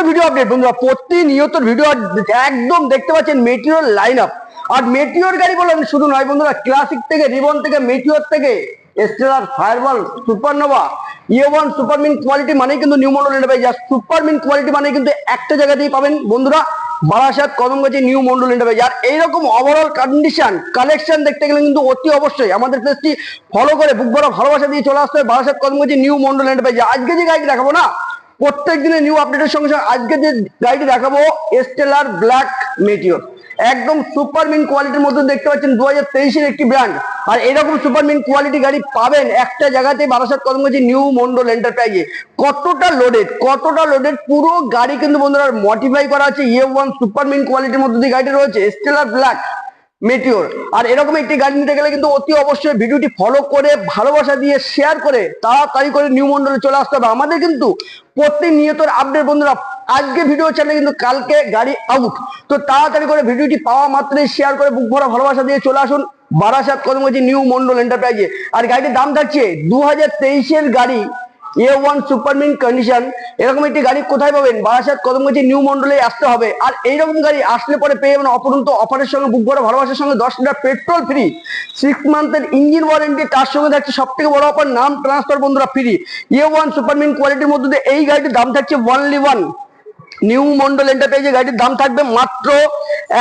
Video update বন্ধুরা, প্রতিনিয়ত video একদম দেখতে পাচ্ছেন মেটিওর লাইন আপ। আর মেটিওর গাড়ি বলেন শুধু নয় বন্ধুরা, ক্লাসিক থেকে, রিবন থেকে, মেটিওর থেকে, স্টেলার, ফায়ারবল, সুপারনোভা, ইয়ে1 সুপারমিন কোয়ালিটি মানে কিন্তু নিউ মডেল এন্টারপ্রাইজ। আর সুপারমিন কোয়ালিটি মানে কিন্তু একটা জায়গাতেই পাবেন বন্ধুরা, বারাসাত কদমগাছি নিউ মন্ডল এন্টারপ্রাইজ। আর এইরকম ওভারঅল কন্ডিশন কালেকশন দেখতে গেলে কিন্তু অতি অবশ্যই আমাদের পেজটি ফলো করে বুক ভরা ভালোবাসা দিয়ে চলে আসতে হবে বারাসাত কদমগাছি নিউ মন্ডল এন্টারপ্রাইজ। আজকে যে গাড়ি দেখাবো না, প্রত্যেক দিনের নিউ আপডেটের সঙ্গে সঙ্গে আজকে যে গাড়িটি দেখাবো স্টেলার ব্ল্যাক মেটিওর, একদম সুপারমিন কোয়ালিটির মধ্যে দেখতে পাচ্ছেন 2023-এর একটি ব্র্যান্ড। আর এরকম সুপারমিন কোয়ালিটি গাড়ি পাবেন একটা জায়গাতে, বারাসাত কদমগাছি নিউ মন্ডল এন্টারপ্রাইজে। কতটা লোডেড পুরো গাড়ি কিন্তু বন্ধুরা মডিফাই করা আছে। ইয়ে1 সুপারমিন কোয়ালিটির মধ্যে দিয়ে গাড়িটি রয়েছে স্টেলার ব্ল্যাক মেটিওর। আর এরকম একটি গাড়ি নিতে গেলে কিন্তু অতি অবশ্যই ভিডিওটি ফলো করে ভালোবাসা দিয়ে শেয়ার করে তাড়াতাড়ি করে নিউ মন্ডলে চলে আসতে হবে। আমাদের কিন্তু প্রতিনিয়ত আপডেট বন্ধুরা, আজকে ভিডিও চ্যানেলে কিন্তু কালকে গাড়ি আউট। তো তাড়াতাড়ি করে ভিডিওটি পাওয়া মাত্রই শেয়ার করে বুক ভরা ভালোবাসা দিয়ে চলে আসুন বারাসাত কদমগাছি নিউ মন্ডল এন্টারপ্রাইজে। আর গাড়িটির দাম থাকছে 2023-এর গাড়ি, ইয়ে1 সুপারমিন কন্ডিশন। এরকম একটি গাড়ি কোথায় পাবেন? বারাসাত কদমগাছি নিউ মন্ডলে আসতে হবে। আর এইরকম গাড়ি আসলে পরে পেয়ে যাবেন অপরন্ত অফারের সঙ্গে, বুক ভরা ভালোবাসার সঙ্গে 10 লিটার পেট্রোল ফ্রি, 6 মান্থের ইঞ্জিন ওয়ারেন্টি, তার সঙ্গে থাকছে সব থেকে বড় অফার নাম ট্রান্সফার বন্ধুরা ফ্রি। ইয়ে1 সুপারমিন কোয়ালিটির মধ্যে দিয়ে এই গাড়িটির দাম থাকছে অনলি ওয়ান নিউ মন্ডল এন্টারপ্রাইজে। গাড়িটির দাম থাকবে মাত্র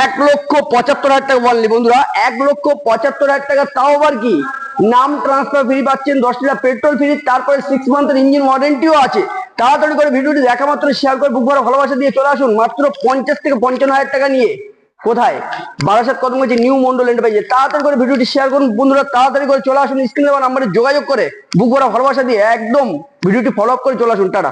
1,75,000 টাকা অনলি বন্ধুরা, 1,75,000 টাকা। তাও আবার কি নাম ট্রান্সফার ফ্রি পাচ্ছেন, 10 লিটার পেট্রোল ফ্রি, তারপরে 6 মান্থের ইঞ্জিন ওয়ারেন্টিও আছে। তাড়াতাড়ি করে ভিডিওটি দেখা মাত্র শেয়ার করে বুক ভরা ভালোবাসা দিয়ে চলে আসুন মাত্র 50 থেকে 55,000 টাকা নিয়ে। কোথায়? বারাসাত কদমগাছি নিউ মন্ডল এন্টারপ্রাইজে। তাড়াতাড়ি করে ভিডিওটি শেয়ার করুন বন্ধুরা, তাড়াতাড়ি করে চলে আসুন স্ক্রিনে দেওয়া নাম্বারে যোগাযোগ করে বুক ভরা ভালোবাসা দিয়ে একদম ভিডিওটি ফলো আপ করে চলে আসুন। টাটা।